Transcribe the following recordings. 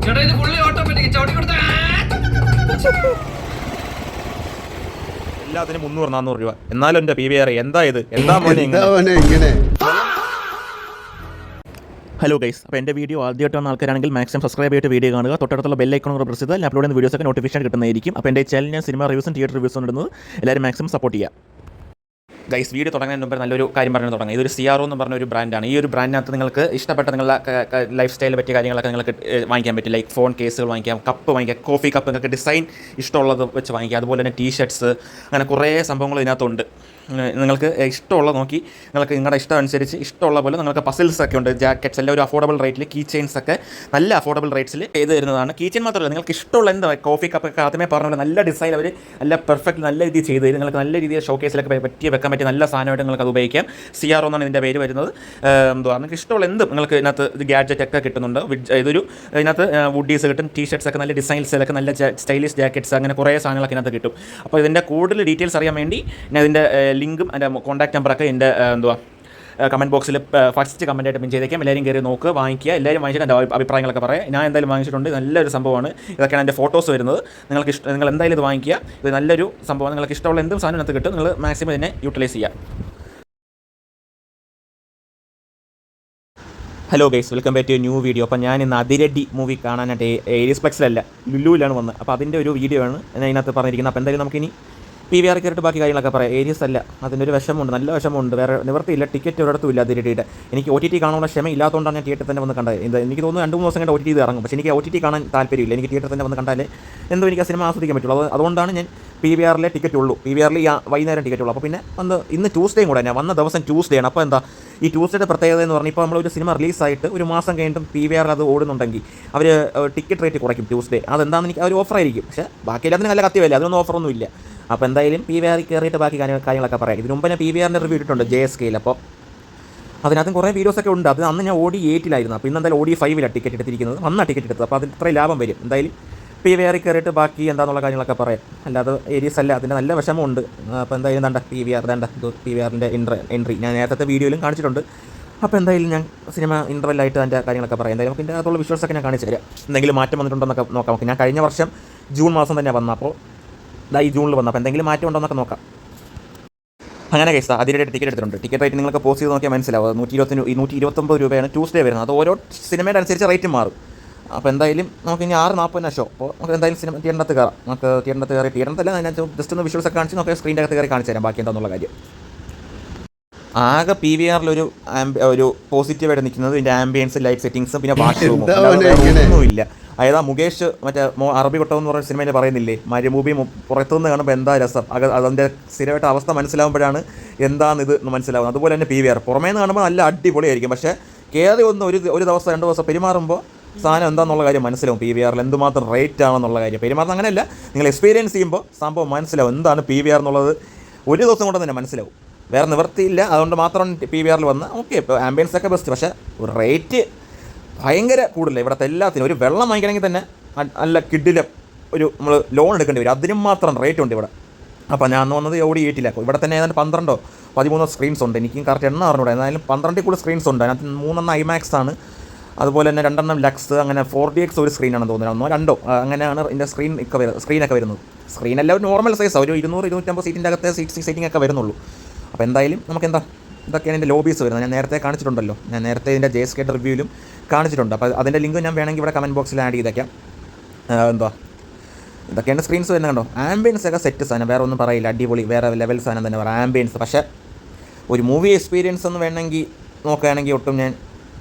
എല്ലാത്തിനും 300-400 രൂപ. എന്നാലും എൻ്റെ PVR എന്താ ഇത്? എന്താ മോനെ ഇങ്ങനെ? ഹലോ ഗൈസ്, അപ്പോൾ എൻ്റെ വീഡിയോ ആദ്യമായിട്ട് വന്ന ആൾക്കാരാണെങ്കിൽ മാക്സിമം സബ്സ്ക്രൈബ് ചെയ്തിട്ട് വീഡിയോ കാണുക. തൊട്ടടുത്തുള്ള ബെൽ ഐക്കൺ കൂടെ പ്രസ് ചെയ്താൽ അപ്ലോഡ് ചെയ്യുന്ന വീഡിയോസൊക്കെ നോട്ടിഫിക്കേഷൻ കിട്ടുന്നതായിരിക്കും. അപ്പോൾ എൻ്റെ ചാനൽ ഞാൻ സിനിമ റിവ്യൂസും തിയേറ്റർ റിവ്യൂസും ഇടുന്നത് എല്ലാവരും മാക്സിമം സപ്പോർട്ട് ചെയ്യുക. ഗൈസ്, വീഡിയോ തുടങ്ങുന്നതിന് മുമ്പ് നല്ലൊരു കാര്യം പറഞ്ഞു തുടങ്ങാം. ഇതൊരു CRO എന്ന് പറഞ്ഞ ഒരു ബ്രാൻഡാണ്. ഈ ഒരു ബ്രാൻഡിനകത്ത് നിങ്ങൾക്ക് ഇഷ്ടപ്പെട്ട നിങ്ങളുടെ ലൈഫ് സ്റ്റൈലിനെ പറ്റിയ കാര്യങ്ങളൊക്കെ നിങ്ങൾക്ക് വാങ്ങിക്കാൻ പറ്റും. ലൈക്ക് ഫോൺ കേസുകൾ വാങ്ങിക്കാം, കപ്പ് വാങ്ങിക്കാം, കോഫി കപ്പ്, നിങ്ങൾക്ക് ഡിസൈൻ ഇഷ്ടമുള്ളത് വെച്ച് വാങ്ങിക്കാം. അതുപോലെ തന്നെ ടീഷർട്ട്സ്, അങ്ങനെ കുറേ സംഭവങ്ങൾ ഇതിനകത്തുണ്ട്. നിങ്ങൾക്ക് ഇഷ്ടമുള്ളത് നോക്കി നിങ്ങൾക്ക് നിങ്ങളുടെ ഇഷ്ടം അനുസരിച്ച് ഇഷ്ടമുള്ള പോലെ നിങ്ങൾക്ക് പസിൽസ് ഒക്കെ ഉണ്ട്, ജാക്കറ്റ്സ് എല്ലാം ഒരു അഫോർഡബിൾ റേറ്റിൽ, കീ ചെയിൻസ് ഒക്കെ നല്ല അഫോർഡബിൾ റേറ്റ്സിൽ ചെയ്ത് തരുന്നതാണ്. കീ ചെയിൻ മാത്രമല്ല, നിങ്ങൾക്ക് ഇഷ്ടമുള്ള എന്താ കോഫി കപ്പൊക്കെ ആദ്യമേ പറഞ്ഞ പോലെ നല്ല ഡിസൈൻ അവർ നല്ല പെർഫെക്റ്റ് നല്ല രീതിയിൽ ചെയ്ത് തരും. നിങ്ങൾക്ക് നല്ല രീതിയിൽ ഷോ കേസിലൊക്കെ വെക്കാൻ പറ്റിയ നല്ല സാധനമായിട്ട് നിങ്ങൾക്ക് അത് ഉപയോഗിക്കാം. CRO എന്നാണ് ഇതിൻ്റെ പേര് വരുന്നത്. എന്തുവാ നിങ്ങൾക്ക് ഇഷ്ടമുള്ള എന്തും നിങ്ങൾക്ക് ഇതിനകത്ത് ഗാഡ്ജറ്റ് ഒക്കെ കിട്ടുന്നുണ്ട്. ഇതൊരു ഇതിനകത്ത് വുഡീസ് കിട്ടും, ടീഷർട്ട്സ് ഒക്കെ നല്ല ഡിസൈൻസിലൊക്കെ നല്ല സ്റ്റൈലിഷ് ജാക്കറ്റ്സ്, അങ്ങനെ കുറേ സാധനങ്ങളൊക്കെ ഇതിനകത്ത് കിട്ടും. അപ്പോൾ ഇതിൻ്റെ കൂടുതൽ ഡീറ്റെയിൽസ് അറിയാൻ വേണ്ടി ഞാൻ ഇതിൻ്റെ ലിങ്കും എൻ്റെ കോൺടാക്ട് നമ്പറൊക്കെ എൻ്റെ കമൻറ്റ് ബോക്സിൽ ഫസ്റ്റ് കമൻറ്റായിട്ട് പിൻ ചെയ്തേക്കാം. എല്ലാവരും കയറി നോക്കുക, വാങ്ങിക്കുക. എല്ലാവരും വാങ്ങിച്ചിട്ട് എൻ്റെ അഭിപ്രായങ്ങളൊക്കെ പറയാം. ഞാൻ എന്തായാലും വാങ്ങിച്ചിട്ടുണ്ട്, നല്ലൊരു സംഭവമാണ്. ഇതൊക്കെയാണ് എൻ്റെ ഫോട്ടോസ് വരുന്നത്. നിങ്ങൾ എന്തായാലും ഇത് വാങ്ങിക്കുക. ഇത് നല്ലൊരു സംഭവമാണ്. നിങ്ങൾക്ക് ഇഷ്ടമുള്ള എന്തും സാധനം ഇതിനകത്ത് കിട്ടും. നിങ്ങൾ മാക്സിമം ഇതിനെ യൂട്ടിലൈസ് ചെയ്യുക. Hello guys, welcome back to new video. അപ്പോൾ ഞാൻ ഇന്ന് അതിരടി മൂവി കാണാനായിട്ട് ഏരിയസ് പ്ലെക്സിലല്ല, ലുലുവിലാണ് വന്നത്. അപ്പോൾ അതിൻ്റെ ഒരു വീഡിയോ ആണ് ഞാൻ ഇതിനകത്ത് പറഞ്ഞിരിക്കുന്നത്. അപ്പോൾ എന്തായാലും നമുക്കിനി PVR കയറിയിട്ട് ബാക്കി കാര്യങ്ങളൊക്കെ പറയാം. ഏരിയസ് അല്ല, അതിൻ്റെ ഒരു വിഷമമുണ്ട്, നല്ല വിഷമമുണ്ട്. വേറെ നിവർത്തിയില്ല, ടിക്കറ്റ് ഒരിടത്തും ഇല്ല അതിരടിയുടെ. എനിക്ക് OTT കാണാനുള്ള ക്ഷമ ഇല്ലാത്തതുകൊണ്ടാണ് ഞാൻ തിയേറ്ററിൽ തന്നെ വന്ന് കണ്ടത്. എനിക്ക് തോന്നുന്നു 2-3 ദിവസം കഴിഞ്ഞ് OTT ഇറങ്ങും. പക്ഷേ എനിക്ക് OTT കാണാൻ താല്പര്യമില്ല. എനിക്ക് തിയേറ്ററിൽ തന്നെ വന്ന് കണ്ടാലേ എന്തോ എനിക്ക് ആ സിനിമ ആസ്വദിക്കാൻ പറ്റുള്ളൂ. അതുകൊണ്ടാണ് ഞാൻ PVRലെ ടിക്കറ്റ് ഉള്ളൂ. PVRൽ ഈ വൈകുന്നേരം ടിക്കറ്റ് ഉള്ളൂ. അപ്പോൾ പിന്നെ ഇന്ന് ട്യൂസ്ഡേയും കൂടെ ഞാൻ വന്ന ദിവസം ട്യൂസ്ഡേ ആണ്. അപ്പോൾ എന്താ ഈ ട്യൂസ്ഡേയുടെ പ്രത്യേകത എന്ന് പറഞ്ഞാൽ, ഇപ്പോൾ നമ്മളൊരു സിനിമ റിലീസായിട്ട് ഒരു മാസം കഴിഞ്ഞിട്ടും PVR അത് ഓടുന്നുണ്ടെങ്കിൽ അവർ ടിക്കറ്റ് റേറ്റ് കുറയ്ക്കും ട്യൂസ്ഡേ. അതെന്താണെന്ന് എനിക്ക് ഒരു ഓഫറായിരിക്കും. പക്ഷേ ബാക്കി എല്ലാത്തിനും നല്ല കത്തിയല്ല, അതിനൊന്നും ഓഫറൊന്നും ഇല്ല. അപ്പോൾ എന്തായാലും PVR കയറിയിട്ട് ബാക്കി കാര്യങ്ങളൊക്കെ പറയാം. ഇതിന് മുമ്പ് ഞാൻ PVRൻ്റെ റിവ്യൂ ഇട്ടിട്ടുണ്ട് JSKയിൽ. അപ്പോൾ അതിനകത്തും കുറേ വീഡിയോസൊക്കെ ഉണ്ട്. അത് അന്ന് ഞാൻ OD8-ലായിരുന്നു. അപ്പോൾ ഇന്ന് എന്തായാലും OD5-ലാണ് ടിക്കറ്റ് എടുത്തിരിക്കുന്നത്. വന്ന ടിക്കറ്റ് എടുത്തത്. അപ്പോൾ അതിന് ഇത്രയും ലാഭം വരും. എന്തായാലും PVR കയറിയിട്ട് ബാക്കി എന്താണെന്നുള്ള കാര്യങ്ങളൊക്കെ പറയാം. അല്ലാതെ ഏരിയസ് അല്ല, അതിൻ്റെ നല്ല വിഷമമുണ്ട്. അപ്പോൾ എന്തായാലും PVRൻ്റെ എൻട്രി ഞാൻ നേരത്തെ വീഡിയോയിലും കാണിച്ചിട്ടുണ്ട്. അപ്പോൾ എന്തായാലും ഞാൻ സിനിമ ഇൻ്റർവെല്ലായിട്ട് അതിൻ്റെ കാര്യങ്ങളൊക്കെ പറയാം. എന്തായാലും നമുക്ക് ഇതിൻ്റെ അകത്തുള്ള വിഷ്വൽസൊക്കെ ഞാൻ കാണിച്ചു തരാം. എന്തെങ്കിലും മാറ്റം വന്നിട്ടുണ്ടോയെന്നൊക്കെ നോക്കാം. ഞാൻ കഴിഞ്ഞ വർഷം ജൂൺ മാസം തന്നെ വന്ന, അപ്പോൾ ഈ ജൂണിൽ വന്നു. അപ്പോൾ എന്തെങ്കിലും മാറ്റം ഉണ്ടോ എന്നൊക്കെ നോക്കാം. അങ്ങനെ കേസ് അതിരുടെ ടിക്കറ്റ് എടുത്തിട്ടുണ്ട്. ടിക്കറ്റ് റേറ്റ് നിങ്ങൾക്ക് പോസ്റ്റ് ചെയ്ത് നോക്കിയാൽ മനസ്സിലാവും. 129 രൂപയാണ് ട്യൂസ്ഡേ വരുന്നത്. അത് ഓരോ സിനിമയുടെ അനുസരിച്ച് റേറ്റ് മാറും. അപ്പോൾ എന്തായാലും നമുക്ക് ഇനി 6:40 ഷോ. അപ്പോൾ നമുക്ക് എന്തായാലും സിനിമ തിയേറ്ററിനകത്ത് കയറാം. നമുക്ക് തിയേറ്ററിനകത്ത് കയറി തിയേറ്ററിനല്ല, അതിനകത്ത് ജസ്റ്റ് ഒന്ന് വിഷ്വൽസൊക്കെ കാണിച്ച് നമുക്ക് സ്ക്രീനിൻ്റെ അകത്ത് കയറി കാണിച്ചു തരാം ബാക്കി എന്താണെന്നുള്ള കാര്യം. ആകെ PVRലൊരു ഒരു പോസിറ്റീവായിട്ട് നിൽക്കുന്നത് ഇതിൻ്റെ ആംബിയൻസ്, ലൈറ്റ് സെറ്റിങ്സും പിന്നെ വാഷ്റൂമും ഒന്നുമില്ല. അതായത് മുകേഷ് മറ്റേ അറബി കൊട്ടം എന്ന് പറഞ്ഞ സിനിമയിൽ പറയുന്നില്ലേ, മരുഭൂമി പുറത്തുനിന്ന് കാണുമ്പോൾ എന്താ രസം, അതിൻ്റെ സ്ഥിരമായിട്ട് അവസ്ഥ മനസ്സിലാവുമ്പോഴാണ് എന്താണിത് മനസ്സിലാവുന്നത്. അതുപോലെ തന്നെ PVR പുറമേ നിന്ന് കാണുമ്പോൾ നല്ല അടിപൊളിയായിരിക്കും. പക്ഷേ കയറി ഒന്ന് ഒരു ദിവസം 2 ദിവസം പെരുമാറുമ്പോൾ സാധനം എന്താണെന്നുള്ള കാര്യം മനസ്സിലാവും. PVRൽ എന്തുമാത്രം റേറ്റ് ആണെന്നുള്ള കാര്യം പെരുമാറുന്നത് അങ്ങനെയല്ല, നിങ്ങൾ എക്സ്പീരിയൻസ് ചെയ്യുമ്പോൾ സംഭവം മനസ്സിലാവും എന്താണ് PVR എന്നുള്ളത്. ഒരു ദിവസം കൊണ്ട് തന്നെ മനസ്സിലാവും. വേറെ നിവർത്തിയില്ല, അതുകൊണ്ട് മാത്രമാണ് PVRൽ വന്ന്. ഓക്കെ, ഇപ്പോൾ ആംബിയൻസ് ഒക്കെ ബെസ്റ്റ്. പക്ഷേ റേറ്റ് ഭയങ്കര കൂടുതൽ. ഇവിടുത്തെ എല്ലാത്തിനും ഒരു വെള്ളം വാങ്ങിക്കണമെങ്കിൽ തന്നെ നല്ല കിഡിലും നമ്മൾ ലോൺ എടുക്കേണ്ടി വരും. അതിനും മാത്രം റേറ്റ് ഉണ്ട് ഇവിടെ. അപ്പോൾ ഞാൻ വന്നത് OD8-ലാക്കും. ഇവിടെ തന്നെ ഏതാണ്ട് 12-13 സ്ക്രീൻസ് ഉണ്ട്. എനിക്കും കറക്റ്റ് എണ്ണം അറിഞ്ഞൂടെ. എന്നാലും 12 കൂടുതൽ സ്ക്രീൻസ് ഉണ്ട്. അതിനകത്ത് 3 IMAX ആണ്. അതുപോലെ തന്നെ 2 ലക്സ്, അങ്ങനെ 4DX ഒരു സ്ക്രീനാണെന്ന് തോന്നുന്നു. 2 അങ്ങനെയാണ് ഇതിൻ്റെ സ്ക്രീനൊക്കെ വരുന്നത്. സ്ക്രീനെല്ലാം ഒരു നോർമൽ സൈസാണ്. ഒരു 200-250 സീറ്റിൻ്റെ അകത്തെ സീറ്റിംഗ് ഒക്കെ വരുന്നുള്ളൂ. അപ്പോൾ എന്തായാലും ഇതൊക്കെയാണ് എൻ്റെ ലോബീസ് വരുന്നത്. ഞാൻ നേരത്തെ കാണിച്ചിട്ടുണ്ടല്ലോ. ഞാൻ നേരത്തെ ഇതിൻ്റെ JSKയുടെ റിവ്യൂവിലും കാണിച്ചിട്ടുണ്ട്. അപ്പോൾ അതിൻ്റെ ലിങ്ക് ഞാൻ വേണമെങ്കിൽ ഇവിടെ കമൻറ്റ് ബോക്സിൽ ആഡ് ചെയ്തേക്കാം. ഇതൊക്കെയാണ് സ്ക്രീൻസ് വരുന്നത്. കണ്ടോ, ആംബിയൻസ് ഒക്കെ സെറ്റ് സാധനം, വേറെ ഒന്നും പറയില്ല. അടിപൊളി, വേറെ ലെവൽ സാധനം തന്നെ പറയാം ആംബിയൻസ്. പക്ഷേ ഒരു മൂവി എക്സ്പീരിയൻസ് എന്ന് വേണമെങ്കിൽ നോക്കുകയാണെങ്കിൽ ഒട്ടും ഞാൻ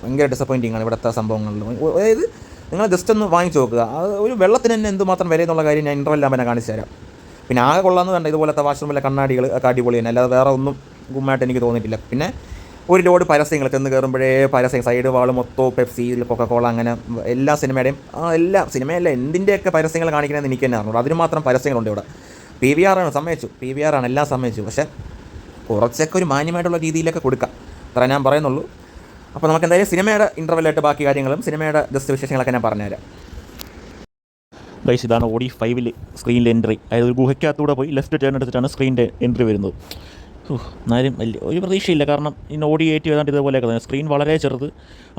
ഭയങ്കര ഡിസപ്പോയിൻറ്റിംഗ് ആണ് ഇവിടുത്തെ സംഭവങ്ങളിൽ. അതായത് നിങ്ങൾ ജസ്റ്റ് ഒന്ന് വാങ്ങിച്ച് നോക്കുക. അത് ഒരു വെള്ളത്തിന് തന്നെ എന്തുമാത്രം വില എന്നുള്ള കാര്യം ഞാൻ ഇൻ്റർവെല്ലാം തന്നെ കാണിച്ചു തരാം. പിന്നെ ആകെ കൊള്ളാമെന്ന് വേണ്ട ഇതുപോലത്തെ വാഷ്റൂമിലെ കണ്ണാടികൾ ഒക്കെ അടിപൊളി തന്നെ, അല്ലാതെ വേറെ ഒന്നും ഗുമ്മായിട്ട് എനിക്ക് തോന്നിയിട്ടില്ല. പിന്നെ ഒരു ലോഡ് പരസ്യങ്ങൾ ചെന്ന് കയറുമ്പോഴേ പരസ്യം, സൈഡ് വാള് മൊത്തവും പെപ്സി, കൊക്കക്കോള, അങ്ങനെ എല്ലാ സിനിമയുടെയും സിനിമയല്ല എന്തിൻ്റെയൊക്കെ പരസ്യങ്ങൾ കാണിക്കണമെന്ന് എനിക്ക് തന്നെ അറിഞ്ഞു. അതിന് മാത്രം പരസ്യങ്ങളുണ്ട് ഇവിടെ. PVR ആണ്, സമ്മതിച്ചു. PVR ആണ്, എല്ലാം സമ്മതിച്ചു. പക്ഷേ കുറച്ചൊക്കെ ഒരു മാന്യമായിട്ടുള്ള രീതിയിലൊക്കെ കൊടുക്കാം, അത്ര ഞാൻ പറയുന്നുള്ളൂ. അപ്പോൾ നമുക്ക് എന്തായാലും സിനിമയുടെ ഇൻ്റർവെല്ലായിട്ട് ബാക്കി കാര്യങ്ങളും സിനിമയുടെ ജസ്റ്റ് വിശേഷങ്ങളൊക്കെ ഞാൻ പറഞ്ഞുതരാം. ഗൈസ്, ഇതാണ് OD5-ൽ സ്ക്രീനിൽ എൻട്രി. അതായത് ഒരു ഗുഹയ്ക്കകത്തൂടെ പോയി ലെഫ്റ്റ് ടേൺ എടുത്തിട്ടാണ് സ്ക്രീനിൻ്റെ എൻട്രി വരുന്നത്. എന്നാലും വലിയ ഒരു പ്രതീക്ഷയില്ല. കാരണം ഇന്ന് OD8 ഏതാണ്ട് ഇതുപോലെയൊക്കെ തന്നെ. സ്ക്രീൻ വളരെ ചെറുത്.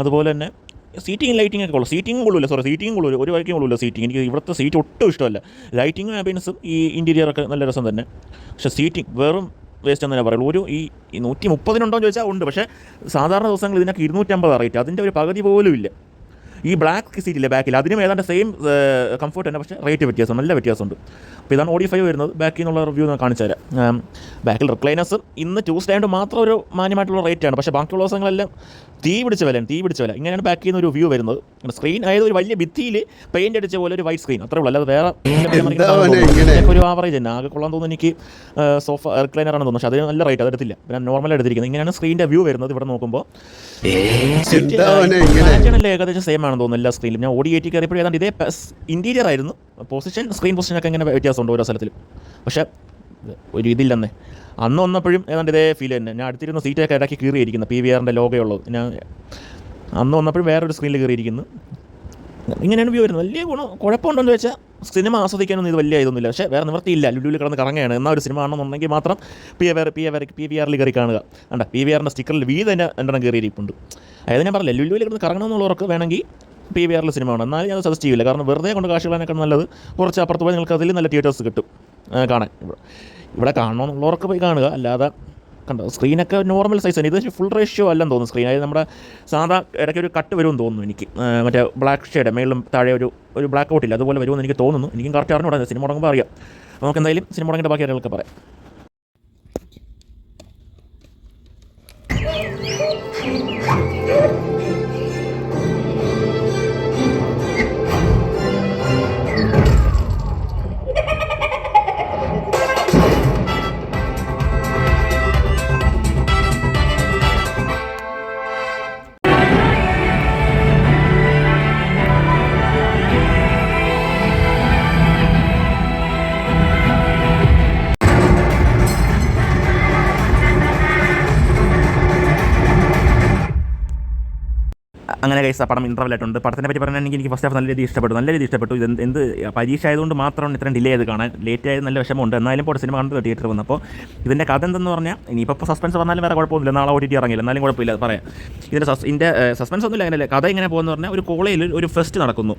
അതുപോലെ തന്നെ സീറ്റിംഗ് ലൈറ്റിംഗ് ഒക്കെ ഉള്ളു. സീറ്റിംഗ് കൊള്ളില്ല, സീറ്റിംഗ് കൊള്ളില്ല, ഒരു വഴിക്കും കൊള്ളില്ല സീറ്റിംഗ്. എനിക്ക് ഇവിടുത്തെ സീറ്റ് ഒട്ടും ഇഷ്ടമല്ല. ലൈറ്റിങ്ങും ആംബിയൻസും ഈ ഇൻറ്റീരിയറൊക്കെ നല്ല രസം തന്നെ, പക്ഷേ സീറ്റിംഗ് വെറും വേസ്റ്റ് എന്ന് തന്നെ പറയുള്ളൂ. ഈ 130 എന്ന് ചോദിച്ചാൽ ഉണ്ട്, പക്ഷേ സാധാരണ ദിവസങ്ങൾ ഇതിനൊക്കെ 250 റേറ്റ്, അതിൻ്റെ ഒരു പകുതി പോലും ഇല്ല. ഈ ബ്ലാക്ക് സീറ്റില്ലേ ബാക്കിൽ, അതിനും ഏതാണ്ട് സെയിം കംഫർട്ട് തന്നെ, പക്ഷേ റേറ്റ് വ്യത്യാസം, നല്ല വ്യത്യാസമുണ്ട്. അപ്പോൾ ഇതാണ് OD5 വരുന്നത്. ബാക്കിൽ നിന്നുള്ള റിവ്യൂ ഞാൻ കാണിച്ചു തരാം. ബാക്കിൽ റിക്ലൈനേഴ്സ് ഇന്ന് ട്യൂസ്ഡേ ആയതുകൊണ്ട് മാത്രം ഒരു മാന്യമായിട്ടുള്ള റേറ്റാണ്, പക്ഷേ ബാക്കിയുള്ള ദിവസങ്ങളെല്ലാം തീ പിടിച്ച വില. ഇങ്ങനെയാണ് ബാക്കിൽ നിന്ന് ഒരു വ്യൂ വരുന്നത്. സ്ക്രീൻ അതായത് ഒരു വലിയ ഭിത്തിയിൽ പെയിൻ്റ് അടിച്ച പോലെ ഒരു വൈറ്റ് സ്ക്രീൻ, അത്രേ ഉള്ളൂ. അല്ലാതെ വേറെ ഒരു ആവറേജ് തന്നെ. ആകെ കൊള്ളാൻ തോന്നുന്നു എനിക്ക് സോഫ റിക്ലൈനറാണെന്ന് തോന്നുന്നു, പക്ഷേ അതിന് നല്ല റേറ്റ്, അതെടുത്തില്ല. പിന്നെ നോർമൽ എടുത്തിരിക്കുന്നത്. ഇങ്ങനെയാണ് സ്ക്രീനിൻ്റെ വ്യൂ വരുന്നത്. ഇവിടെ നോക്കുമ്പോൾ പാറ്റേണല്ലേ ഏകദേശം സെയിം ആണെന്ന് തോന്നുന്നു എല്ലാ സ്ക്രീനിലും. ഞാൻ OD8 കയറിയപ്പോൾ ഏതാണ്ട് ഇതേ ഇൻറ്റീരിയർ ആയിരുന്നു. സ്ക്രീൻ പൊസിഷനൊക്കെ ഇങ്ങനെ വ്യത്യാസമുണ്ട് ഓരോ സ്ഥലത്തിലും, പക്ഷേ ഒരു ഇതില്ലെന്നേ. അന്ന് വന്നപ്പോഴും ഏതാണ്ട് ഇതേ ഫീൽ തന്നെ. ഞാൻ അടുത്തിരുന്ന സീറ്റൊക്കെ ഇടയ്ക്ക് കീറിയിരിക്കുന്നു, PVRൻ്റെ ലോഗോയുള്ളത്. ഞാൻ അന്ന് വന്നപ്പോഴും വേറൊരു സ്ക്രീനിൽ കയറിയിരിക്കുന്നു. ഇങ്ങനെയാണ് വ്യൂ വരുന്നത്. വലിയ കുഴപ്പമുണ്ടെന്ന് വെച്ചാൽ സിനിമ ആസ്വദിക്കാനൊന്നും ഇത് വലിയ ഇതൊന്നുമില്ല, പക്ഷേ വേറെ നിവൃത്തിയില്ല. ലുലുവിൽ കിടന്ന് കറങ്ങുകയാണ്. എന്നാൽ ഒരു സിനിമ ആണെന്നുണ്ടെങ്കിൽ മാത്രം PVRൽ കയറി കാണുക. കണ്ട PVRൻ്റെ സ്റ്റിക്കറിൽ തന്നെ എണ്ണം കയറിയിരിപ്പുണ്ട്. അതായത് ഞാൻ പറഞ്ഞില്ല, ലുലുവിൽ കിടന്ന് കറങ്ങണമെന്നുള്ളവർക്ക് വേണമെങ്കിൽ PVRൽ സിനിമ വേണം. എന്നാലും ഞാൻ സജസ്റ്റ് ചെയ്യില്ല, കാരണം വെറുതെ കൊണ്ട് കാശ് കളയാനൊക്കെ നല്ലത് കുറച്ച് അപ്പുറത്ത് പോയി നിങ്ങൾക്ക് അതിൽ നല്ല തിയേറ്റേഴ്സ് കിട്ടും കാണാൻ. ഇവിടെ കാണണമെന്നുള്ളവർക്ക് പോയി കാണുക. അല്ലാതെ കണ്ടോ സ്ക്രീനൊക്കെ നോർമൽ സൈസാണ്. ഇത് ഫുൾ റേഷ്യോ അല്ലെന്ന് തോന്നുന്നു സ്ക്രീൻ. അതായത് നമ്മുടെ സാധാ ഇടയ്ക്ക് ഒരു കട്ട് വരുമെന്ന് തോന്നുന്നു എനിക്ക്. മറ്റേ ബ്ലാക്ക് ഷെയ്ഡ് മേളിലും താഴെ ഒരു ബ്ലാക്ക് ഔട്ടില്ല, അതുപോലെ വരുമെന്ന് എനിക്ക് തോന്നുന്നു. എനിക്കും കറക്റ്റ് അറിഞ്ഞൂടാ, സിനിമ തുടങ്ങുമ്പോൾ അറിയാം. നമുക്ക് എന്തായാലും സിനിമ തുടങ്ങിയിട്ട് ബാക്കി കാര്യങ്ങളൊക്കെ പറയാം. അങ്ങനെ കൈസ് പടം ഇൻ്റർവെല്ലായിട്ടുണ്ട്. പടത്തിനെ പറ്റി പറയുകയാണെങ്കിൽ എനിക്ക് ഫസ്റ്റ് ഹാഫ് നല്ല രീതിയിൽ ഇഷ്ടപ്പെട്ടു. ഇത് എന്ത് പരീക്ഷ ആയതുകൊണ്ട് മാത്രമാണ് ഇത്രയും ഡിലേ ചെയ്ത് കാണാൻ. ലേറ്റ് ആയത് നല്ല വിഷമമുണ്ട്. എന്നാലും ഇപ്പോൾ സിനിമ കണ്ടത് തിയേറ്ററിൽ വന്നപ്പോൾ. ഇതിൻ്റെ കഥ എന്തെന്ന് പറഞ്ഞാൽ, ഇനിയിപ്പോൾ സസ്പെൻസ് പറഞ്ഞാലും വേറെ കുഴപ്പമൊന്നുമില്ല, നാളെ OTT ഇറങ്ങില്ല, എന്നാലും കുഴപ്പമില്ല പറയാം. ഇതിൻ്റെ സസ്പെൻസ് ഒന്നുമില്ല. അങ്ങനെയല്ല, കഥ ഇങ്ങനെ പോകുന്ന പറഞ്ഞാൽ ഒരു കോളേജിൽ ഒരു ഫെസ്റ്റ് നടക്കുന്നു.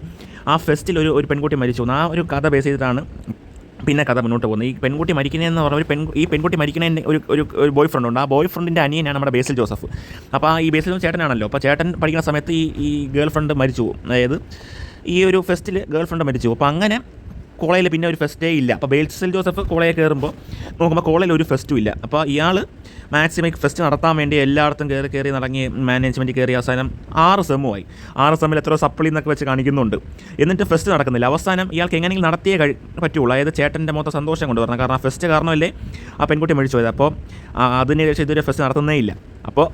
ആ ഫെസ്റ്റിൽ ഒരു പെൺകുട്ടി മരിച്ചു. ആ ഒരു കഥ ബേസ് ചെയ്തിട്ടാണ് പിന്നെ കഥ മുന്നോട്ട് പോകുന്നത്. ഈ പെൺകുട്ടി മരിക്കുന്നതെന്ന് പറഞ്ഞാൽ ഈ പെൺകുട്ടി മരിക്കുന്നതിന് ഒരു ബോയ് ഫ്രണ്ട് ഉണ്ട്. ആ ബോയ് ഫ്രണ്ടിൻ്റെ അനിയനാണ് നമ്മുടെ ബേസിൽ ജോസഫ്. അപ്പോൾ ഈ ബേസിൽ ജോസഫ് ചേട്ടനാണല്ലോ. അപ്പോൾ ചേട്ടൻ പഠിക്കുന്ന സമയത്ത് ഈ ഗേൾ ഫ്രണ്ട് മരിച്ചു പോകും. അതായത് ഈ ഒരു ഫെസ്റ്റിൽ ഗേൾ ഫ്രണ്ട് മരിച്ചു പോകും. അപ്പോൾ അങ്ങനെ കോളേജിൽ പിന്നെ ഒരു ഫെസ്റ്റേ ഇല്ല. അപ്പോൾ ബേസിൽ ജോസഫ് കോളേജിൽ കയറുമ്പോൾ നോക്കുമ്പോൾ കോളേജിൽ ഒരു ഫെസ്റ്റും ഇല്ല. അപ്പോൾ ഇയാൾ മാക്സിമം ഫെസ്റ്റ് നടത്താൻ വേണ്ടി എല്ലായിടത്തും കയറി നടങ്ങി മാനേജ്മെൻറ്റ് കയറി അവസാനം 6 സെമ്മുമായി. 6 സെമ്മിൽ എത്രയോ സപ്ലി എന്നൊക്കെ വെച്ച് കാണിക്കുന്നുണ്ട്. എന്നിട്ട് ഫെസ്റ്റ് നടക്കുന്നില്ല. അവസാനം ഇയാൾക്ക് എങ്ങനെയെങ്കിലും നടത്തിയേ പറ്റുള്ളൂ. അതായത് ചേട്ടൻ്റെ മൊത്തം സന്തോഷം കൊണ്ട് പറഞ്ഞു, കാരണം ആ ഫെസ്റ്റ് കാരണമല്ലേ ആ പെൺകുട്ടി മരിച്ചു പോയത്. അപ്പോൾ അതിന് ശേഷം ഇതുവരെ ഫെസ്റ്റ് നടത്തുന്നേ ഇല്ല. അപ്പോൾ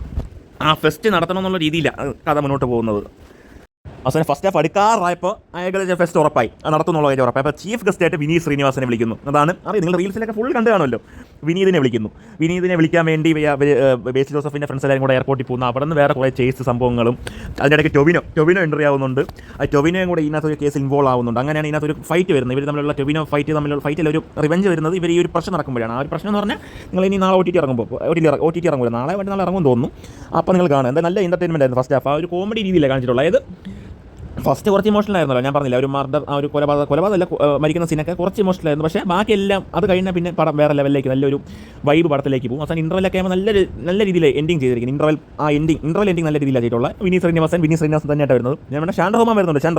ആ ഫെസ്റ്റ് നടത്തണമെന്നുള്ള രീതിയിലാണ് കഥ മുന്നോട്ട് പോകുന്നത്. അവസാനം ഫസ്റ്റ് ഹാഫ് അടുക്കാറായപ്പോൾ ഏകദേശം ഫെസ്റ്റ് ഉറപ്പായി, നടത്തുന്നുള്ള കാര്യം ഉറപ്പായി. അപ്പോൾ ചീഫ് ഗസ്റ്റായിട്ട് വിനീത് ശ്രീനിവാസനെ വിളിക്കുന്നു. അതാണ് അറിയാം, നിങ്ങൾ റീൽസിലൊക്കെ ഫുൾ കണ്ടു കാണുമല്ലോ. വിനീതിനെ വിളിക്കാൻ വേണ്ടി ബേസിൽ ജോസഫിൻ്റെ ഫ്രണ്ട്സ് എല്ലാവരും കൂടെ എയർപോർട്ടിൽ പോകുന്നു. അവിടെ നിന്ന് വേറെ കുറേ ചേസ് സംഭവങ്ങളും, അതിനിടയ്ക്ക് ടൊവിനോ എൻട്രി ആവുന്നുണ്ട്. ആ ടൊവിനോയും കൂടെ ഇതിനകത്തൊരു കേസ് ഇൻവോൾവ് ആവുന്നുണ്ട്. അങ്ങനെയാണ് ഇതിനകത്തൊരു ഫൈറ്റ് വരുന്നത്. ഇവർ തമ്മിലുള്ള ടൊവിനോ ഫൈറ്റിൽ ഒരു റിവെഞ്ച് വരുന്നത് ഇവർ ഈ ഒരു പ്രശ്നം നടക്കുമ്പോഴാണ്. ആ ഒരു പ്രശ്നം എന്ന് പറഞ്ഞാൽ നിങ്ങൾ ഇനി നാളെ OTT ഇറങ്ങുമല്ലോ, നാളെ ഇറങ്ങുമെന്ന് തോന്നുന്നു. അപ്പോൾ നിങ്ങൾ കാണുക. എന്താ നല്ല എൻ്റർടൈൻമെൻ്റ് ആയിരുന്നു ഫസ്റ്റ് ഹാഫ്. ആ ഒരു കോമഡി രീതിയിലാണ് കാണിച്ചിട്ടുള്ളത്. അതായത് ഫസ്റ്റ് കുറച്ച് ഇമോഷണൽ ആയിരുന്നല്ലോ, ഞാൻ പറഞ്ഞില്ല, ഒരു മർഡർ, ആ ഒരു കൊലപാതകമല്ല, മരിക്കുന്ന സീനൊക്കെ കുറച്ച് ഇമോഷണൽ ആയിരുന്നു. പക്ഷേ ബാക്കിയെല്ലാം അത് കഴിഞ്ഞാൽ പിന്നെ പടം വേറെ ലെവലിലേക്ക് നല്ലൊരു വൈബ് പടത്തിലേക്ക് പോകും. അവസാനം ഇൻ്റർവെല്ലൊക്കെ ആകുമ്പോൾ നല്ല രീതിയിൽ എൻഡിങ് ചെയ്തിരിക്കും. ഇൻ്റർവെൽ എൻഡിങ് നല്ല രീതിയിലാണ് ചെയ്തിട്ടുള്ള. വിനീത് ശ്രീനിവാസൻ തന്നെയായിട്ട് വരുന്നത്. ഞാൻ പറഞ്ഞാൽ ഷാൻ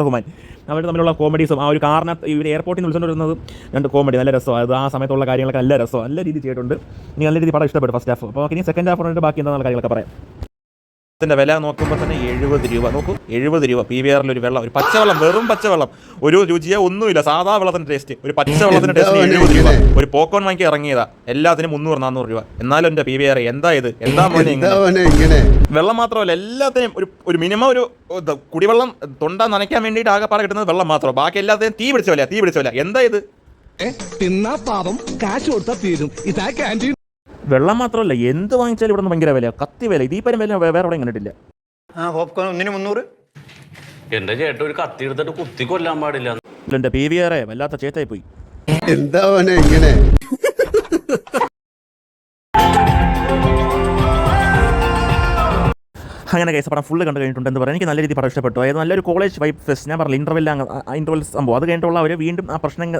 റഹ്മാൻ അവർ തമ്മിലുള്ള കോമഡീസും ആ ഒരു കാറിനകത്ത് ഇവർ എയർപോർട്ടിൽ നിന്ന് വിളിച്ചുകൊണ്ട് വരുന്നത് 2 കോമഡി നല്ല രസമാണ്. അത് ആ സമയത്തുള്ള കാര്യങ്ങളൊക്കെ നല്ല രീതിയിൽ ചെയ്തിട്ടുണ്ട്. ഇനി നല്ല രീതിയിൽ പടം ഇഷ്ടപ്പെട്ടു ഫസ്റ്റ് ഹാഫ്. അപ്പോൾ ഇനി സെക്കൻഡ് ഹാഫ് കൊണ്ട് ബാക്കി എന്താ കാര്യങ്ങളൊക്കെ പറയാം. ഇതിൻ്റെ വില നോക്കുമ്പോൾ തന്നെ 70 രൂപ. നോക്കൂ, 70 രൂപ. PVRൽ ഒരു വെള്ളം, ഒരു പച്ചവെള്ളം, വെറും പച്ചവെള്ളം, ഒരു രുചിയോ ഒന്നുമില്ല, സാധാ വെള്ളത്തിൻ്റെ ടേസ്റ്റ്, ഒരു പച്ചവെള്ളത്തിൻ്റെ ടേസ്റ്റ് 70 രൂപ. ഒരു പോപ്കോൺ വാങ്ങി ഇറങ്ങിയതാ, എല്ലാത്തിനും 300-400 രൂപ. എന്നാലും എൻ്റെ PVR എന്താ ഇത്, എന്താ മോനെ ഇങ്ങനെ? വെള്ളം മാത്രമല്ല, എല്ലാത്തിനും ഒരു മിനിമം ഒരു കുടിവെള്ളം തൊണ്ട നനയ്ക്കാൻ വേണ്ടിയിട്ട് ആകെപ്പാടെ കിട്ടുന്നത് വെള്ളം മാത്രമോ, ബാക്കി എല്ലാത്തിനും തീ പിടിച്ചോല. എന്താ ഇത്? വെള്ളം മാത്രമല്ല, എന്ത് വാങ്ങിച്ചാലും ഇവിടെ നിന്ന് ഭയങ്കര വില, കത്തി വില. ഇതീ പരം വില വേറെ എവിടെയും കണ്ടിട്ടില്ല. ഒന്നിന് 300. എന്റെ ചേട്ടൻ ഒരു കത്തി എടുത്തിട്ട് കുത്തി കൊല്ലാൻ പാടില്ല. എന്റെ PVR വല്ലാത്ത ചേത്തായി പോയി. എന്താ ഇങ്ങനെ? അങ്ങനെ കേസ് പടം ഫുള്ള് കണ്ടു കഴിഞ്ഞിട്ടുണ്ട് എന്ന് പറയാം. എനിക്ക് നല്ല രീതിയിൽ പടം ഇഷ്ടപ്പെട്ടു. അതായത് നല്ലൊരു കോളേജ് വൈബ് ഫെസ്റ്റ്. ഞാൻ പറഞ്ഞില്ല ഇൻ്റർവെൽ സംഭവം. അത് കഴിഞ്ഞിട്ടുള്ള അവർ വീണ്ടും ആ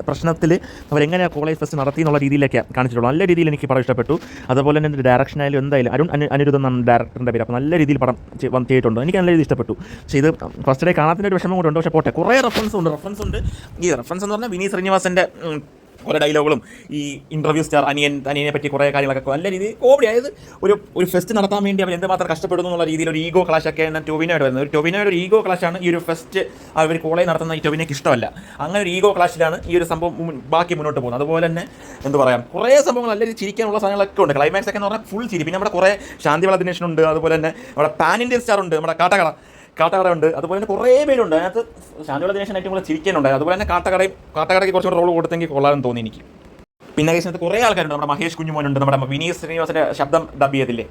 പ്രശ്നത്തിൽ അവരെങ്ങനെയാണ് കോളേജ് ഫെസ്റ്റ് നടത്തി എന്നുള്ള രീതിയിലൊക്കെ കാണിച്ചിട്ടുള്ളൂ. നല്ല രീതിയിൽ എനിക്ക് പടം ഇഷ്ടപ്പെട്ടു. അതുപോലെ തന്നെ ഡയറക്ഷൻ ആയാലും എന്തായാലും അനിരുദ്ധ എന്നാണ് ഡയറക്ടറിൻ്റെ പേര്. അപ്പോൾ നല്ല രീതിയിൽ പടം ചെയ്തിട്ടുണ്ട്. എനിക്ക് നല്ല രീതിയിൽ ഇഷ്ടപ്പെട്ടു. പക്ഷേ ഇത് ഫസ്റ്റ് ഡേ കാണാത്തിൻ്റെ ഒരു വിഷമം കൂടെ ഉണ്ട്. പക്ഷേ പോട്ടെ, കുറേ റെഫറൻസ് ഉണ്ട്. ഈ റെഫറൻസ് എന്ന് പറഞ്ഞാൽ വിനീത് ശ്രീനിവാസൻ്റെ കുറേ ഡയലോഗുകളും ഈ ഇൻ്റർവ്യൂ സ്റ്റാർ അനിയനെ പറ്റി കുറേ കാര്യങ്ങളൊക്കെ നല്ല രീതിയിൽ കോമഡി. അതായത് ഒരു ഫെസ്റ്റ് നടത്താൻ വേണ്ടി അവർ എന്തുമാത്രം കഷ്ടപ്പെടുന്നു എന്നുള്ള രീതിയിൽ ഒരു ഈഗോ ക്ലാഷൊക്കെ ഞാൻ ടോവിനോയുടെ വരുന്നത്. ടോവിനോയുടെ ഒരു ഈഗോ ക്ലാഷാണ് ഈ ഒരു ഫെസ്റ്റ് അവർ കോളേജ് നടത്തുന്ന ഈ ടോവിനോയ്ക്ക് ഇഷ്ടമല്ല. അങ്ങനെ ഒരു ഈഗോ ക്ലാഷിലാണ് ഈ ഒരു സംഭവം ബാക്കി മുന്നോട്ട് പോകുന്നത്. അതുപോലെ തന്നെ എന്ത് പറയാം, കുറേ സംഭവങ്ങൾ നല്ല രീതിയിൽ ചിരിക്കാനുള്ള സാധനങ്ങളൊക്കെ ഉണ്ട്. ക്ലൈമാക്സ് ഒക്കെ എന്ന് പറഞ്ഞാൽ ഫുൾ ചിരി. പിന്നെ നമ്മുടെ കുറേ ശാന്തിവള ദിനേശനുണ്ട്. അതുപോലെ തന്നെ നമ്മുടെ പാൻ ഇന്ത്യൻ സ്റ്റാർ ഉണ്ട്, നമ്മുടെ കാട്ടകട ഉണ്ട്. അതുപോലെ തന്നെ കുറേ പേരുണ്ട് അതിനകത്ത്. ശാന്തിവള ദിനേശൻ ഏറ്റവും കൂടുതൽ ചിരിക്കാനുണ്ട്. അതുപോലെ തന്നെ കാട്ടകടയ്ക്ക് കുറച്ചുകൂടെ റോൾ കൊടുത്തെങ്കിൽ കൊള്ളാമെന്ന് തോന്നി എനിക്ക്. പിന്നെ കേസിനകത്ത് കുറേ ആൾക്കാരുണ്ട്. നമ്മുടെ മഹേഷ് കുഞ്ഞുമോനുണ്ട്, നമ്മുടെ വിനീത് ശ്രീനിവാസൻ്റെ ശബ്ദം ഡബ് ചെയ്തില്ലേ,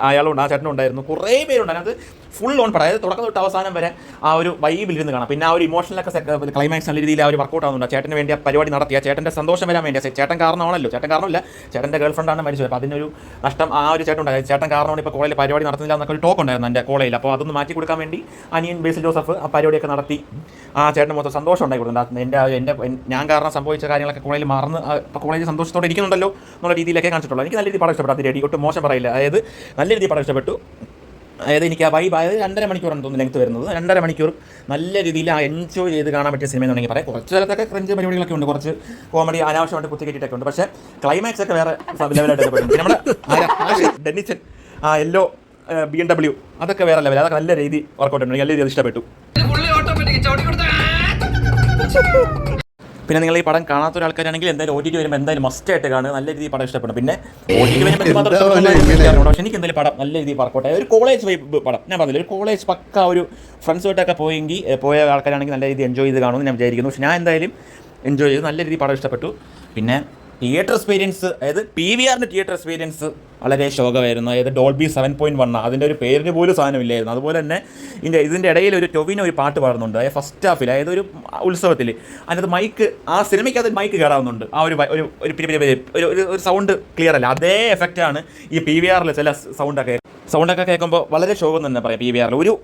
അയാളുണ്ട്, ആ ചേട്ടനും ഉണ്ടായിരുന്നു. കുറേ പേരുണ്ട് അതിനകത്ത്. ഫുൾ ഓൺ പടം. അതായത് തുടക്കം തൊട്ട് അവസാനം വരെ ആ ഒരു വൈബിലിരുന്ന് കാണാം. പിന്നെ ആ ഒരു ഇമോഷണലൊക്കെ ക്ലൈമാക്സ് നല്ല രീതിയിൽ ആ ഒരു വർക്കൗട്ട് ആവുന്നുണ്ട്. ചേട്ടന് വേണ്ടി ആ പരിപാടി നടത്തിയ ചേട്ടൻ്റെ സന്തോഷം വരാൻ വേണ്ടി. ചേട്ടൻ കാരണമാണല്ലോ, ചേട്ടൻ കാരണമില്ല, ചേട്ടൻ്റെ ഗേൾ ഫ്രണ്ടാണ് മരിച്ചത്. അപ്പോൾ അതിനൊരു നഷ്ടം ആ ഒരു ചേട്ടൻ ഉണ്ടായത്. ചേട്ടൻ കാരണമാണ് ഇപ്പോൾ കോളേജിൽ പരിപാടി നടത്തുന്നില്ല എന്നൊക്കെ ഒരു ടോക്ക് ഉണ്ടായിരുന്നു എൻ്റെ കോളേജിൽ. അപ്പോൾ അതൊന്ന് മാറ്റി കൊടുക്കാൻ വേണ്ടി അനിയൻ ബേസിൽ ജോസഫ് ആ പരിപാടിയൊക്കെ നടത്തി ആ ചേട്ടന് മൊത്തം സന്തോഷം ഉണ്ടായി കൊടുക്കുന്നുണ്ട്. ഞാൻ കാരണം സംഭവിച്ച കാര്യങ്ങളൊക്കെ കോളേജിൽ മറന്ന് കോളേജിൽ സന്തോഷത്തോടെ ഇരിക്കുന്നുണ്ടല്ലോ എന്നുള്ള രീതിയിലൊക്കെ കാണിച്ചിട്ടുള്ളൂ. എനിക്ക് നല്ല രീതിയിൽ പടം ഇഷ്ടപ്പെട്ടു. അത് റെഡി ഒട്ടും മോശം പറയില്ല. അതായത് നല്ല രീതിയിൽ പടം ഇഷ്ടപ്പെട്ടു. അതായത് എനിക്ക് ആ വൈബ്, അതായത് 2.5 മണിക്കൂറാണ് തോന്നുന്നു ലെങ്ത് വരുന്നത്. 2.5 മണിക്കൂർ നല്ല രീതിയിൽ ആ എൻജോയ് ചെയ്ത് കാണാൻ പറ്റിയ സിനിമ എന്ന് വേണമെങ്കിൽ പറയാം. കുറച്ച് സ്ഥലത്തൊക്കെ ക്രഞ്ച് പരിപാടികളൊക്കെ ഉണ്ട്, കുറച്ച് കോമഡി അനാവശ്യമായിട്ട് കുത്തിക്കെട്ടിട്ടൊക്കെ ഉണ്ട്. പക്ഷേ ക്ലൈമാക്സ് ഒക്കെ വേറെ ലെവലായിട്ട് ഇഷ്ടപ്പെടും. പിന്നെ നമ്മുടെ ഡെന്നിച്ചൻ ആ യെല്ലോ BMW അതൊക്കെ വേറെ ലെവൽ. അതൊക്കെ നല്ല രീതി വർക്കൗട്ട് ഉണ്ട്. നല്ല രീതി ഇഷ്ടപ്പെട്ടു. പിന്നെ നിങ്ങൾ ഈ പടം കാണാത്ത ഒരാൾക്കാരാണെങ്കിൽ എന്തായാലും OTT വരുമ്പോൾ എന്തായാലും മസ്റ്റായിട്ട് കാണുക. നല്ല രീതിയിൽ പടം ഇഷ്ടപ്പെടും. പിന്നെ OTT വരുമ്പോൾ പക്ഷേ എനിക്ക് എന്തായാലും പടം നല്ല രീതിയിൽ വർക്കൗട്ട് ആയ ഒരു കോളേജ് വൈബ് പടം. ഞാൻ പറഞ്ഞില്ല, ഒരു കോളേജ് പക്ക ഒരു ഫ്രണ്ട്സുമായിട്ടൊക്കെ പോയ ആൾക്കാരാണെങ്കിൽ നല്ല രീതിയിൽ എൻജോയ് ചെയ്ത് കാണുമെന്ന് ഞാൻ വിചാരിക്കുന്നു. പക്ഷേ ഞാൻ എന്തായാലും എൻജോയ് ചെയ്തു. നല്ല രീതിയിൽ പടം ഇഷ്ടപ്പെട്ടു. പിന്നെ തിയേറ്റർ എക്സ്പീരിയൻസ്, അതായത് PVRൻ്റെ തിയേറ്റർ എക്സ്പീരിയൻസ് വളരെ ശോകമായിരുന്നു. അതായത് ഡോൾബി 7.1 അതിൻ്റെ ഒരു പേരിന് പോലും സാധനമില്ലായിരുന്നു. അതുപോലെ തന്നെ ഇതിൻ്റെ ഇടയിൽ ഒരു ടൊവിനോ ഒരു പാട്ട് പാടുന്നുണ്ട്. അതായത് ഫസ്റ്റ് ഹാഫിൽ, അതായത് ഒരു ഉത്സവത്തിൽ അതിനകത്ത് മൈക്ക്, ആ സിനിമയ്ക്ക് അത് മൈക്ക് കയറാവുന്നുണ്ട്. ആ ഒരു സൗണ്ട് ക്ലിയർ അല്ല. അതേ എഫക്റ്റാണ് ഈ PVRൽ ചില സൗണ്ടൊക്കെ കേൾക്കുമ്പോൾ വളരെ ശോകം തന്നെ പറയാം. PVRൽ ഒരു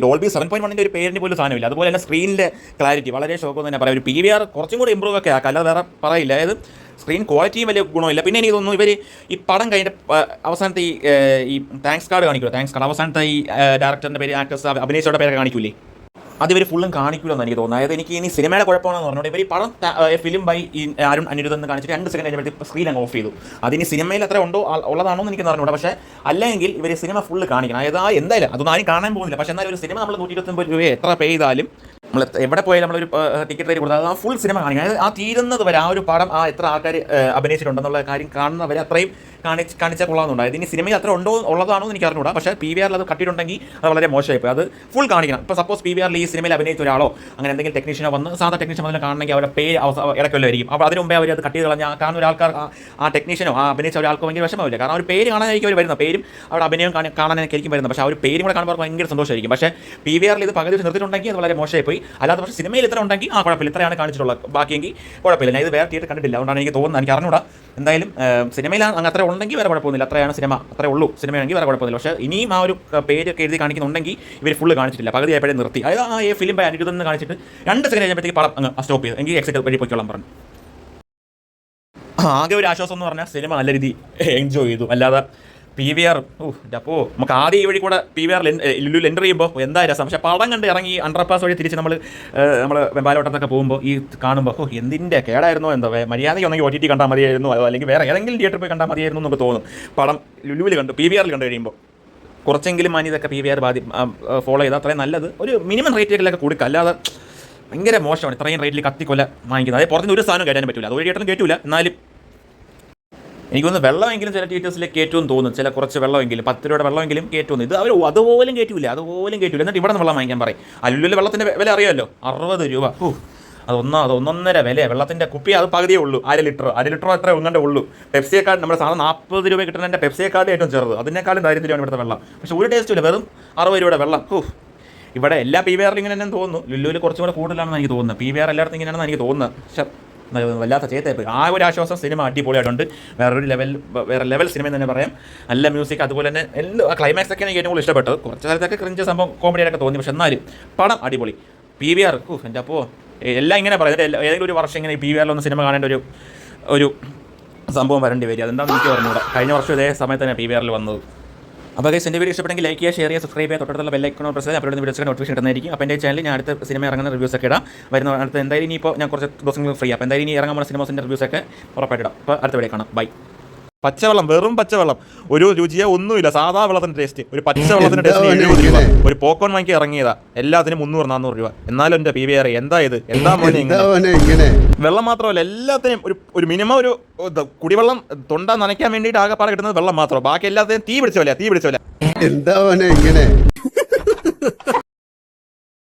ഡോൾബി 7.1 ഒരു പേരിന് പോലും സാധനമില്ല. അതുപോലെ തന്നെ സ്ക്രീനിൻ്റെ ക്ലാരിറ്റി വളരെ ശോകം തന്നെ പറയാം. ഒരു PVR കുറച്ചും കൂടി ഇമ്പ്രൂവ് ഒക്കെ ആക്കാം, അല്ലാതെ വേറെ പറയില്ല. അതായത് സ്ക്രീൻ ക്വാളിറ്റിയും വലിയ ഗുണമില്ല. പിന്നെ എനിക്ക് തോന്നുന്നു ഇവർ ഈ പടം കഴിഞ്ഞ അവസാനത്തെ ഈ താങ്ക്സ് കാർഡ് കാണിക്കുമല്ലോ, താങ്ക്സ് കാർഡ് അവസാനത്തെ ഈ ഡയറക്ടറിൻ്റെ പേര്, ആക്ടേഴ്സ് അഭിനയിച്ചവരുടെ പേരൊക്കെ കാണിക്കൂലേ, അത് ഇവർ ഫുള്ളും കാണിക്കില്ലെന്ന് എനിക്ക് തോന്നുന്നത്. അതായത് എനിക്ക് ഇനി സിനിമയുടെ കുഴപ്പമാണെന്ന് പറഞ്ഞുകൊണ്ട് ഇവർ ഈ പടം ഫിലിം ബൈ അനിരുദ്ധ എന്ന് കാണിച്ചിട്ട് 2 സെക്കൻഡ് കഴിഞ്ഞപ്പോൾ സ്ക്രീൻ അങ്ങ് ഓഫ് ചെയ്തു. അതിന് സിനിമയിൽ അത്ര ഉള്ളതാണോ എന്ന് എനിക്ക് അറിഞ്ഞൂടാ. പക്ഷേ അല്ലെങ്കിൽ ഇവർ സിനിമ ഫുള്ള് കാണിക്കണം. അതായത് എന്തായാലും അതൊന്നും ആരും കാണാൻ പോകുന്നില്ല. പക്ഷേ എന്നാലും ഒരു സിനിമ നമ്മൾ 129 രൂപ എത്ര പേ ചെയ്താലും നമ്മൾ എവിടെ പോയാലും നമ്മളൊരു ടിക്കറ്റ് റേറ്റ് കൊടുത്താൽ ആ ഫുൾ സിനിമ കാണിക്കണം. അതായത് ആ തീരുന്നത് വരെ ആ ഒരു പടം ആ എത്ര ആൾക്കാർ അഭിനയിച്ചിട്ടുണ്ടെന്നുള്ള കാര്യം കാണുന്നവരെ അത്രയും കാണിച്ചാൽ കൊള്ളാമെന്നുണ്ട്. അതിന് സിനിമയിൽ അത്ര ഉള്ളതാണോ എന്ന് എനിക്ക് അറിഞ്ഞൂടാ. പക്ഷേ PVRൽ അത് കട്ടിയിട്ടുണ്ടെങ്കിൽ അത് വളരെ മോശമായിപ്പോയി. അത് ഫുൾ കാണിക്കണം. ഇപ്പോൾ സപ്പോസ് PVRൽ ഈ സിനിമയിൽ അഭിനയിച്ച ഒരാളോ അങ്ങനെ എന്തെങ്കിലും ടെക്നീഷ്യനോ വന്ന് സാധാ ടെക്നീഷ്യൻ വന്ന് കാണണമെങ്കിൽ അവരുടെ പേര് ഇടയ്ക്കൊല്ലായിരിക്കും. അപ്പോൾ അതിന് മുമ്പേ അവർ അത് കട്ട് ചെയ്ത് കളഞ്ഞാൽ കാണുന്ന ഒരാൾക്കാർ ആ ടെക്നീഷ്യനോ ആ അഭിനയിച്ച ഒരാൾക്ക് ഭയങ്കര വിഷമമില്ല. കാരണം ഒരു പേര് കാണാനായിരിക്കും അവർ വരുന്നത്, പേരും അവിടെ അഭിനയം കാണാനൊക്കെ ആയിരിക്കും വരുന്നത്. പക്ഷേ ആ ഒരു പേരും കൂടെ കാണുമ്പോൾ ഭയങ്കര സന്തോഷമായിരിക്കും. പക്ഷേ PVRൽ ഇത് പകുതി നിർത്തിയിട്ടുണ്ടെങ്കിൽ അത് വളരെ മോശമായിപ്പോയി. അല്ലാതെ പക്ഷേ സിനിമയിൽ ഇത്ര ഉണ്ടെങ്കിൽ ആ കുഴപ്പമില്ല, ഇത്രയാണ് കാണിച്ചിട്ടുള്ളത്, ബാക്കിയെങ്കിൽ കുഴപ്പമില്ല. ഞാൻ ഇത് വേറെ തിയേറ്റർ കണ്ടിട്ടില്ല, അതുകൊണ്ടാണ് എനിക്ക് തോന്നുന്നത്. എനിക്ക് അറിഞ്ഞൂടാ. എന്തായാലും സിനിമയിൽ അങ്ങ് അത്ര ഉണ്ടെങ്കിൽ വേറെ കുഴപ്പമൊന്നുമില്ല. അത്രയാണ് സിനിമ, അത്രേ ഉള്ളൂ സിനിമയാണെങ്കിൽ വേറെ കുഴപ്പമൊന്നുമില്ല. പക്ഷേ ഇനിയും ആ ഒരു പേരൊക്കെ എഴുതി കാണിക്കുന്നുണ്ടെങ്കിൽ ഇവർ ഫുള്ള് കാണിച്ചിട്ടില്ല, പകുതി ആയപ്പോഴേ നിർത്തി. അതായത് ആ ഫിലിം ബൈ അനിരുദ്ധ എന്ന് കാണിച്ചിട്ട് 2 സെക്കൻഡ് കഴിഞ്ഞപ്പോഴത്തേക്ക് പടം അങ്ങ് സ്റ്റോപ്പ് ചെയ്തു. എനിക്ക് എക്സിറ്റ് വഴി പൊയ്ക്കോളാൻ പറഞ്ഞു. ആകെ ഒരു ആശ്വാസം എന്ന് പറഞ്ഞാൽ സിനിമ നല്ല രീതി എൻജോയ് ചെയ്തു. അല്ലാതെ PVR അപ്പോൾ നമുക്ക് ആദ്യം ഈ വഴി കൂടെ PVR ലുലുവിൽ എൻ്റർ ചെയ്യുമ്പോൾ എന്താ രസം. പക്ഷേ പടം കണ്ട് ഇറങ്ങി അണ്ടർപാസ് വഴി തിരിച്ച് നമ്മൾ വെമ്പാലോട്ടത്തൊക്കെ പോകുമ്പോൾ ഈ കാണുമ്പോൾ എന്തിൻ്റെ കേടായിരുന്നോ എന്തോ, മര്യാദയ്ക്ക് ഒന്നെങ്കിൽ OTT കണ്ടാൽ മതിയായിരുന്നു, അല്ലെങ്കിൽ വേറെ ഏതെങ്കിലും തിയേറ്ററിൽ പോയി കണ്ടാൽ മതിയായിരുന്നു എന്നൊക്കെ തോന്നും. പടം ലുലുവിൽ കണ്ടു, PVRൽ കണ്ടു കഴിയുമ്പോൾ കുറച്ചെങ്കിലും മാന്യതൊക്കെ PVR ഫോളോ ചെയ്താൽ അത്രയും നല്ലത്. ഒരു മിനിമം റേറ്റിലൊക്കെ കൊടുക്കുക, അല്ലാതെ ഭയങ്കര മോശമാണ് ഇത്രയും റേറ്റിൽ കത്തിക്കൊല്ല വാങ്ങിക്കുന്നത്. അതായത് പുറത്തുനിന്ന് ഒരു സാധനം കയറ്റാനും പറ്റില്ല, അത് ഒരു തിയേറ്ററിലും കയറ്റില്ല. എന്നാലും എനിക്കൊന്ന് വെള്ളമെങ്കിലും ചില തിയേറ്റേഴ്സിലേക്ക് കയറ്റുമെന്ന് തോന്നുന്നു. ചില കുറച്ച് വെള്ളമെങ്കിലും 10 രൂപയുടെ വെള്ളമെങ്കിലും കയറ്റുമെന്ന്. ഇത് അവർ അതുപോലും കയറ്റില്ല. എന്നിട്ട് ഇവിടെ നിന്ന് വെള്ളം വാങ്ങിക്കാൻ പറയും. അല്ലുള്ളിൽ വെള്ളത്തിൻ്റെ വില അറിയാമല്ലോ, 60 രൂപ. അത് 1.5 വില വെള്ളത്തിൻ്റെ കുപ്പി. അത് പകുതിയേ ഉള്ളൂ, 1/2 ലിറ്ററോ എത്ര ഒന്നേ ഉള്ളൂ. പെപ്സിയെക്കാട് നമ്മുടെ സാധനം 40 രൂപ കിട്ടുന്നതിൻ്റെ പെപ്സിയെക്കാട് ഏറ്റവും ചെറുത്, അതിനേക്കാളും ദാരിദ്ര്യമാണ് ഇവിടുത്തെ വെള്ളം. പക്ഷേ ഒരു ടേസ്റ്റും ഇല്ല, വെറും 60 രൂപയുടെ വെള്ളം. ഇവിടെ എല്ലാ PVRലും ഇങ്ങനെ തന്നെ തോന്നുന്നു. ലുലുവിൽ കുറച്ചും കൂടെ കൂടുതലാണെന്ന് എനിക്ക് തോന്നുന്നത്. PVR എല്ലായിടത്തും ഇങ്ങനെയാണെന്ന് എനിക്ക് തോന്നുന്നത്. പക്ഷേ വല്ലാത്ത ചേത്തായിപ്പോയി. ആ ഒരു ആശ്വാസം സിനിമ അടിപൊളിയായിട്ടുണ്ട്. വേറെ ലെവൽ സിനിമ എന്ന് തന്നെ പറയാം. നല്ല മ്യൂസിക്, അതുപോലെ തന്നെ എല്ലാ ക്ലൈമാക്സ് ഒക്കെയാണ് എനിക്ക് ഏറ്റവും കൂടുതൽ ഇഷ്ടപ്പെട്ടത്. കുറച്ച് കാലത്തൊക്കെ ക്രിഞ്ച് സംഭവം കോമഡിയായിട്ടൊക്കെ തോന്നി, പക്ഷെ എന്നാലും പടം അടിപൊളി. PVR എൻ്റെ അപ്പോൾ എല്ലാം ഇങ്ങനെ പറയുന്നത് ഏതെങ്കിലും ഒരു വർഷം ഇങ്ങനെ PVR ഒന്ന് സിനിമ കാണേണ്ട ഒരു സംഭവം വരേണ്ടി വരും. അതെന്താണെന്ന് എനിക്ക് പറഞ്ഞുകൂടാ. കഴിഞ്ഞ വർഷം ഇതേ സമയത്ത് തന്നെ PVR വന്നത്. അപ്പോൾ ഗൈസ് എൻ്റെ വീഡിയോ ഇഷ്ടപ്പെട്ടെങ്കിൽ ലൈക്ക് ചെയ്യുക, ഷെയർ ചെയ്യുക, സബ്സ്ക്രൈബ് ചെയ്യുക, തൊട്ടടുത്തുള്ള ബെൽ ഐക്കൺ പ്രസ് ചെയ്യുക. അപ്പോൾ വീഡിയോസ് നോട്ടിഫിക്കേഷൻ കിട്ടുന്നതായിരിക്കും. അപ്പോൾ എൻ്റെ ചാനലിൽ ഞാൻ അടുത്ത സിനിമ ഇറങ്ങുന്ന റിവ്യൂസ് ഒക്കെ ഇടാം. അടുത്ത എന്തായാലും ഇനിയിപ്പോൾ ഞാൻ കുറച്ച് ദിവസങ്ങൾ ഫ്രീ. അപ്പോൾ എന്തായാലും ഇനി ഇറങ്ങാൻ പോകുന്ന സിനിമസിൻ്റെ റിവ്യൂസ് ഒക്കെ ഉറപ്പായിട്ടിടാം. അപ്പോൾ അടുത്ത വീഡിയോ കാണാം. ബൈ. പച്ചവെള്ളം, വെറും പച്ചവെള്ളം, ഒരു രുചിയോ ഒന്നുമില്ല, സാധാ വെള്ളത്തിൻ്റെ ടേസ്റ്റ്. ഒരു പച്ചവെള്ളത്തിൻ്റെ ടേസ്റ്റ് 70 രൂപ. ഒരു പോക്കോൺ വാങ്ങി ഇറങ്ങിയതാ, എല്ലാത്തിനും 300-400 രൂപ. എന്നാലും എൻ്റെ PVR എന്താ ഇത്, എന്താ മോനെ ഇങ്ങനെ? വെള്ളം മാത്രമല്ല, എല്ലാത്തിനും ഒരു മിനിമം ഒരു കുടിവെള്ളം തൊണ്ട നനയ്ക്കാൻ വേണ്ടിയിട്ട് ആകെപ്പാടെ കിട്ടുന്നത് വെള്ളം മാത്രം. ബാക്കി എല്ലാത്തിനും തീ പിടിച്ച പോലെ. എന്താ ഇങ്ങനെ?